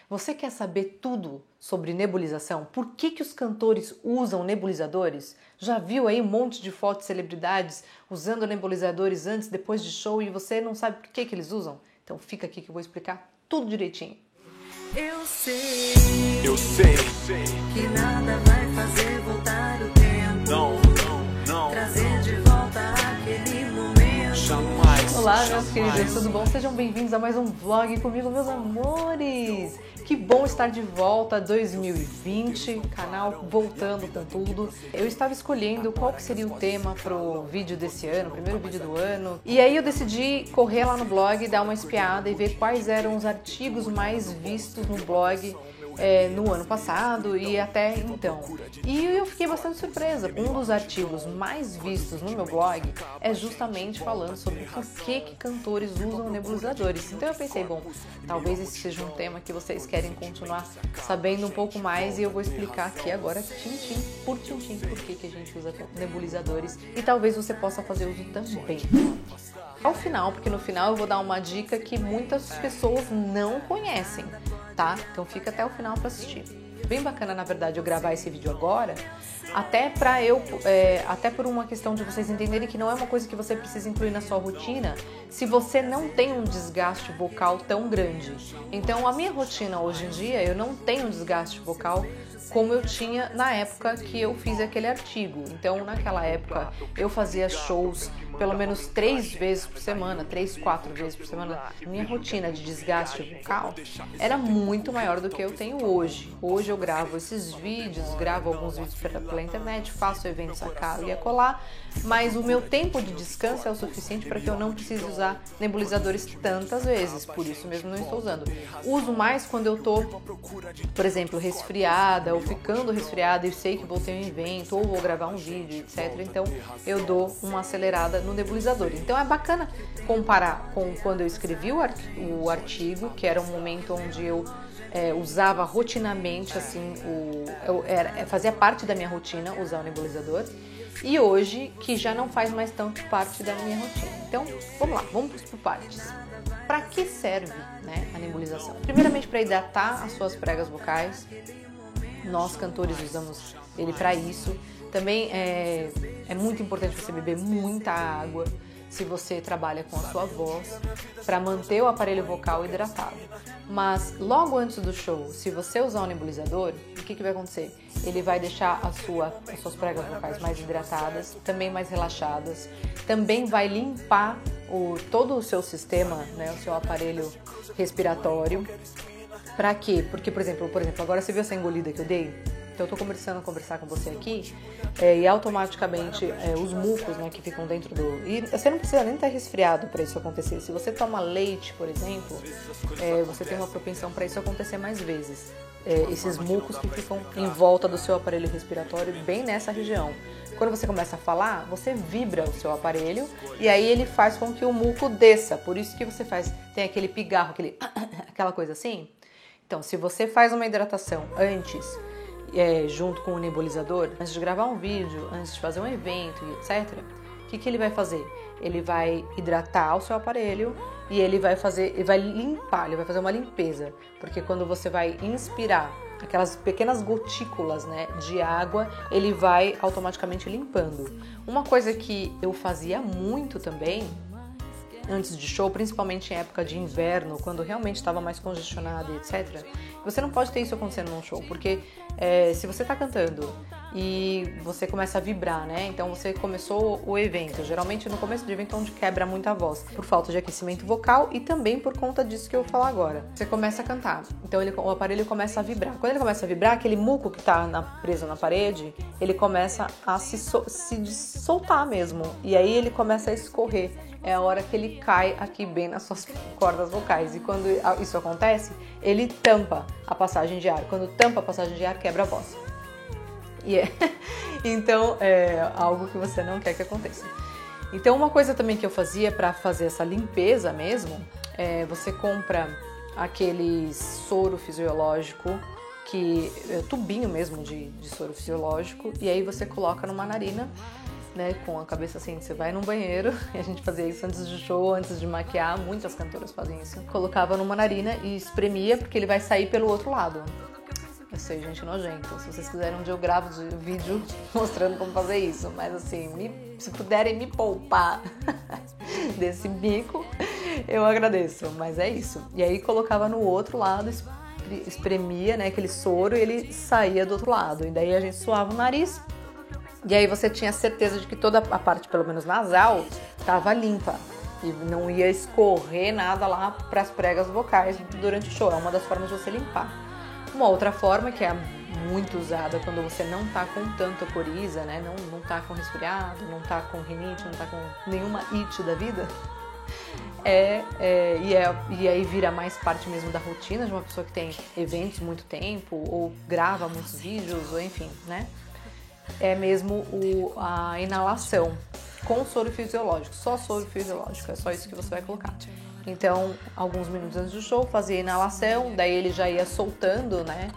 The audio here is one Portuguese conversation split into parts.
Você quer saber tudo sobre nebulização? Por que os cantores usam nebulizadores? Já viu aí um monte de fotos de celebridades usando nebulizadores antes, depois de show e você não sabe por que eles usam? Então fica aqui que eu vou explicar tudo direitinho. Eu sei que nada vai fazer voltar o tempo. Não. Trazer de volta aquele momento. Jamais. Olá, meus queridos, tudo bom? Sejam bem-vindos a mais um vlog comigo, meus amores. Que bom estar de volta 2020, canal voltando com tudo. Eu estava escolhendo qual que seria o tema pro vídeo desse ano, primeiro vídeo do ano. E aí eu decidi correr lá no blog, dar uma espiada e ver quais eram os artigos mais vistos no blog no ano passado e até então. E eu fiquei bastante surpresa. Um dos artigos mais vistos no meu blog é justamente falando sobre por que cantores usam nebulizadores. Então eu pensei, bom, talvez esse seja um tema que vocês querem continuar sabendo um pouco mais e eu vou explicar aqui agora, tintim por tintim, por que a gente usa nebulizadores e talvez você possa fazer uso também. Ao final, porque no final eu vou dar uma dica que muitas pessoas não conhecem, tá? Então fica até o final para assistir. Bem bacana, na verdade, eu gravar esse vídeo agora, até por uma questão de vocês entenderem que não é uma coisa que você precisa incluir na sua rotina se você não tem um desgaste vocal tão grande. Então a minha rotina hoje em dia, eu não tenho um desgaste vocal como eu tinha na época que eu fiz aquele artigo. Então naquela época eu fazia shows pelo menos 3 vezes por semana, 3, 4 vezes por semana. Minha rotina de desgaste vocal era muito maior do que eu tenho hoje. Hoje eu gravo esses vídeos, gravo alguns vídeos pela internet, faço eventos a cá e acolá, mas o meu tempo de descanso é o suficiente para que eu não precise usar nebulizadores tantas vezes, por isso mesmo não estou usando. Uso mais quando eu tô, por exemplo, resfriada ou ficando resfriada e sei que vou ter um evento ou vou gravar um vídeo, etc. Então eu dou uma acelerada no nebulizador. Então é bacana comparar com quando eu escrevi o artigo, que era um momento onde eu usava rotinamente, assim, fazia parte da minha rotina usar o nebulizador, e hoje que já não faz mais tanto parte da minha rotina. Então vamos lá, vamos por partes. Para que serve, né, a nebulização? Primeiramente para hidratar as suas pregas vocais. Nós cantores usamos ele para isso. Também é muito importante você beber muita água se você trabalha com a sua voz, para manter o aparelho vocal hidratado. Mas logo antes do show, se você usar um nebulizador, o que vai acontecer? Ele vai deixar as suas pregas vocais mais hidratadas, também mais relaxadas, também vai limpar todo o seu sistema, né, o seu aparelho respiratório. Para quê? Porque, por exemplo, agora você viu essa engolida que eu dei? Então eu tô começando a conversar com você aqui e automaticamente os mucos, né, que ficam dentro do... E você não precisa nem estar resfriado para isso acontecer. Se você toma leite, por exemplo, você tem uma propensão para isso acontecer mais vezes. Esses mucos que ficam em volta do seu aparelho respiratório, bem nessa região. Quando você começa a falar, você vibra o seu aparelho e aí ele faz com que o muco desça. Por isso que você tem aquele pigarro, aquela coisa assim. Então, se você faz uma hidratação antes, junto com o nebulizador, antes de gravar um vídeo, antes de fazer um evento, etc., o que ele vai fazer? Ele vai hidratar o seu aparelho e ele vai limpar, ele vai fazer uma limpeza, porque quando você vai inspirar aquelas pequenas gotículas, né, de água, ele vai automaticamente limpando. Uma coisa que eu fazia muito também antes de show, principalmente em época de inverno, quando realmente estava mais congestionado e etc. Você não pode ter isso acontecendo num show, porque se você está cantando e você começa a vibrar, né? Então você começou o evento, geralmente no começo do evento é onde quebra muito a voz, por falta de aquecimento vocal e também por conta disso que eu vou falar agora. Você começa a cantar, então o aparelho começa a vibrar. Quando ele começa a vibrar, aquele muco que está preso na parede, ele começa a se soltar mesmo, e aí ele começa a escorrer. É a hora que ele cai aqui bem nas suas cordas vocais. E quando isso acontece, ele tampa a passagem de ar. Quando tampa a passagem de ar, quebra a voz. Então, é algo que você não quer que aconteça. Então, uma coisa também que eu fazia para fazer essa limpeza mesmo, você compra aquele soro fisiológico, tubinho mesmo de soro fisiológico, e aí você coloca numa narina né, com a cabeça assim, você vai no banheiro, e a gente fazia isso antes de show, antes de maquiar, muitas cantoras fazem isso. Colocava numa narina e espremia, porque ele vai sair pelo outro lado. Eu sei, gente, nojento. Se vocês quiserem, um dia eu gravo vídeo mostrando como fazer isso. Mas assim, se puderem me poupar desse bico, eu agradeço. Mas é isso. E aí colocava no outro lado, espremia, né, aquele soro, e ele saía do outro lado. E daí a gente suava o nariz. E aí você tinha certeza de que toda a parte, pelo menos nasal, estava limpa. E não ia escorrer nada lá para as pregas vocais durante o show. É uma das formas de você limpar. Uma outra forma, que é muito usada quando você não tá com tanta coriza, né? Não tá com resfriado, não tá com rinite, não tá com nenhuma it da vida, e aí vira mais parte mesmo da rotina de uma pessoa que tem eventos muito tempo, ou grava muitos vídeos, ou enfim, né? É mesmo a inalação com soro fisiológico, só soro fisiológico, é só isso que você vai colocar. Então, alguns minutos antes do show, fazia a inalação, daí ele já ia soltando, né,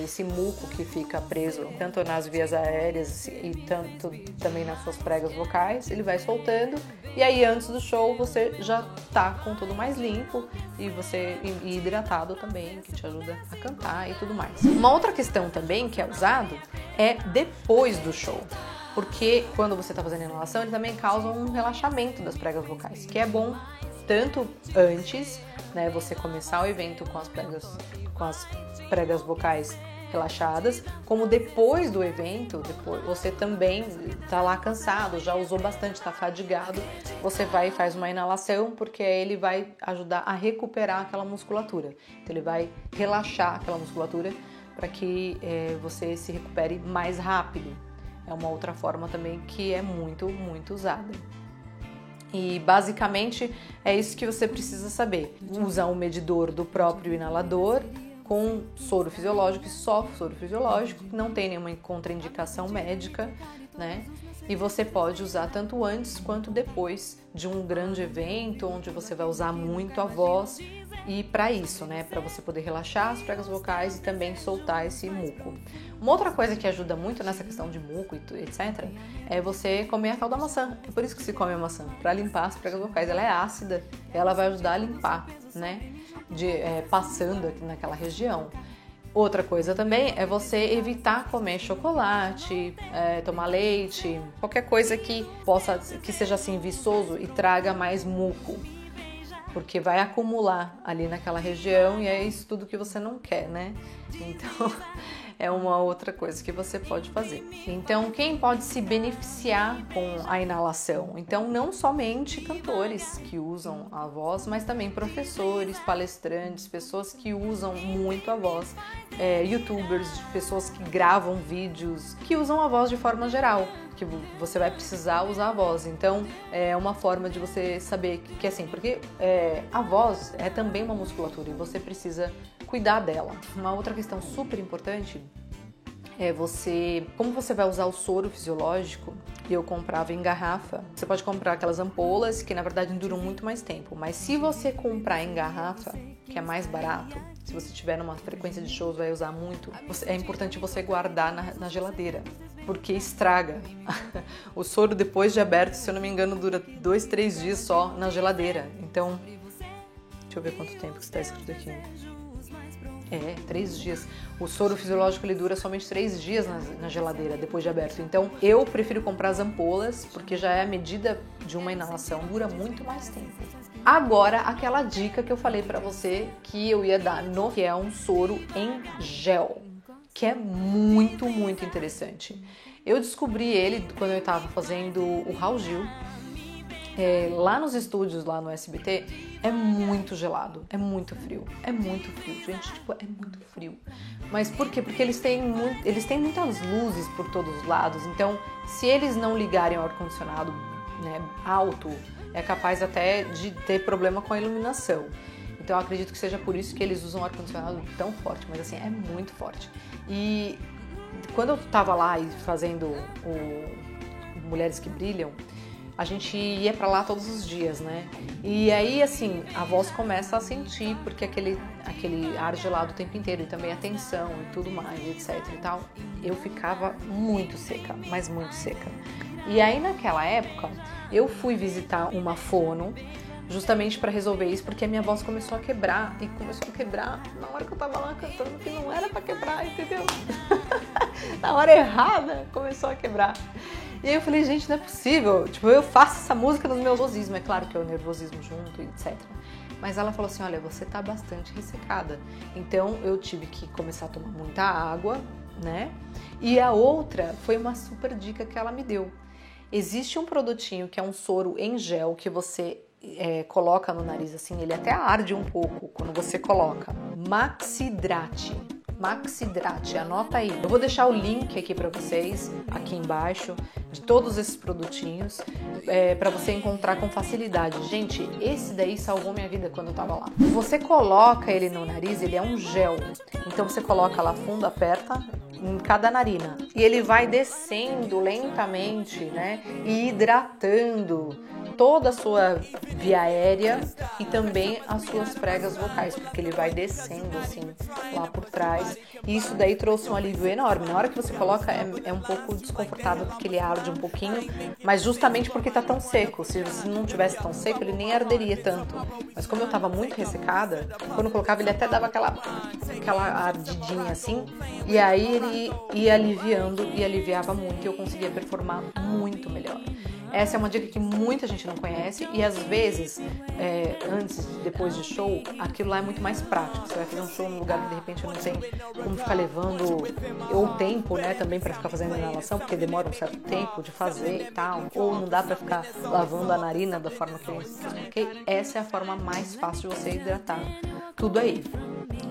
esse muco que fica preso tanto nas vias aéreas e tanto também nas suas pregas vocais, ele vai soltando, e aí antes do show você já tá com tudo mais limpo e hidratado também, que te ajuda a cantar e tudo mais. Uma outra questão também que é usado é depois do show. Porque quando você está fazendo a inalação, ele também causa um relaxamento das pregas vocais, que é bom tanto antes, né, você começar o evento com as pregas vocais relaxadas, como depois do evento, depois você também está lá cansado, já usou bastante, está fadigado, você vai e faz uma inalação, porque aí ele vai ajudar a recuperar aquela musculatura. Então ele vai relaxar aquela musculatura para que você se recupere mais rápido. É uma outra forma também que é muito, muito usada. E basicamente é isso que você precisa saber. Usa um medidor do próprio inalador com soro fisiológico e só soro fisiológico, não tem nenhuma contraindicação médica, né? E você pode usar tanto antes quanto depois de um grande evento, onde você vai usar muito a voz, e para isso, né, para você poder relaxar as pregas vocais e também soltar esse muco. Uma outra coisa que ajuda muito nessa questão de muco e etc, é você comer a tal da maçã. É por isso que se come a maçã, para limpar as pregas vocais. Ela é ácida, ela vai ajudar a limpar, né, passando aqui naquela região. Outra coisa também é você evitar comer chocolate, tomar leite, qualquer coisa que seja assim viçoso e traga mais muco, porque vai acumular ali naquela região e é isso tudo que você não quer, né? Então é uma outra coisa que você pode fazer. Então, quem pode se beneficiar com a inalação? Então, não somente cantores que usam a voz, mas também professores, palestrantes, pessoas que usam muito a voz, youtubers, pessoas que gravam vídeos, que usam a voz de forma geral, que você vai precisar usar a voz. Então, é uma forma de você saber que assim, porque a voz é também uma musculatura e você precisa cuidar dela. Uma outra questão super importante é como você vai usar o soro fisiológico. Eu comprava em garrafa. Você pode comprar aquelas ampolas que na verdade duram muito mais tempo, mas se você comprar em garrafa, que é mais barato, se você tiver numa frequência de shows, vai usar muito, é importante você guardar na geladeira, porque estraga. O soro depois de aberto, se eu não me engano, dura 2-3 dias só na geladeira. Então, deixa eu ver quanto tempo que está escrito aqui. 3 dias. O soro fisiológico ele dura somente 3 dias na geladeira depois de aberto. Então eu prefiro comprar as ampolas, porque já é a medida de uma inalação, dura muito mais tempo. Agora, aquela dica que eu falei pra você que eu ia dar, que é um soro em gel, que é muito, muito interessante. Eu descobri ele quando eu estava fazendo o Raul Gil. Lá nos estúdios, lá no SBT, é muito gelado, é muito frio, gente, tipo, é muito frio. Mas por quê? Porque eles têm muitas luzes por todos os lados, então se eles não ligarem o ar-condicionado, né, alto, é capaz até de ter problema com a iluminação. Então eu acredito que seja por isso que eles usam ar-condicionado tão forte, mas assim, é muito forte. E quando eu tava lá fazendo o Mulheres que Brilham, a gente ia pra lá todos os dias, né? E aí, assim, a voz começa a sentir, porque aquele ar gelado o tempo inteiro, e também a tensão e tudo mais, etc e tal, eu ficava muito seca, mas muito seca. E aí naquela época eu fui visitar uma fono justamente para resolver isso, porque a minha voz começou a quebrar, e começou a quebrar na hora que eu tava lá cantando, que não era para quebrar, entendeu? Na hora errada começou a quebrar. E aí eu falei, gente, não é possível, tipo, eu faço essa música nos meus nervosismos, é claro que é o nervosismo junto, etc. Mas ela falou assim, olha, você tá bastante ressecada, então eu tive que começar a tomar muita água, né? E a outra foi uma super dica que ela me deu. Existe um produtinho que é um soro em gel que você coloca no nariz assim, ele até arde um pouco quando você coloca. Maxidrate, anota aí. Eu vou deixar o link aqui para vocês, aqui embaixo, de todos esses produtinhos, para você encontrar com facilidade. Gente, esse daí salvou minha vida quando eu tava lá. Você coloca ele no nariz, ele é um gel, então você coloca lá fundo, aperta em cada narina e ele vai descendo lentamente, né, e hidratando toda a sua via aérea e também as suas pregas vocais, porque ele vai descendo assim lá por trás, e isso daí trouxe um alívio enorme. Na hora que você coloca é um pouco desconfortável porque ele arde um pouquinho, mas justamente porque tá tão seco. Se não tivesse tão seco, ele nem arderia tanto, mas como eu tava muito ressecada, quando eu colocava ele até dava aquela ardidinha assim, e aí ele ia aliviando e aliviava muito, e eu conseguia performar muito melhor. Essa é uma dica que muita gente não conhece, e às vezes, antes e depois de show, aquilo lá é muito mais prático. Você vai fazer um show num lugar que de repente não tem como ficar levando, ou tempo, né, também para ficar fazendo inalação, porque demora um certo tempo de fazer e tal, ou não dá para ficar lavando a narina da forma que eu expliquei. Essa é a forma mais fácil de você hidratar tudo aí.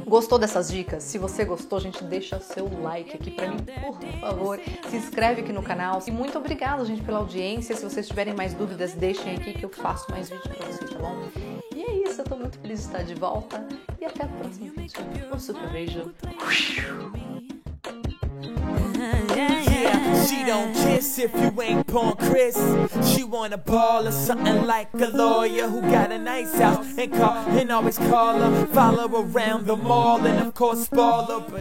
Gostou dessas dicas? Se você gostou, gente, deixa seu like aqui pra mim, por favor. Se inscreve aqui no canal. E muito obrigada, gente, pela audiência. Se vocês tiverem mais dúvidas, deixem aqui que eu faço mais vídeos pra vocês, tá bom? E é isso, eu tô muito feliz de estar de volta. E até o próximo vídeo. Um super beijo. She don't kiss if you ain't Paul Chris. She wanna ball or something like a lawyer who got a nice house and car and always call her, follow around the mall and of course spoil her.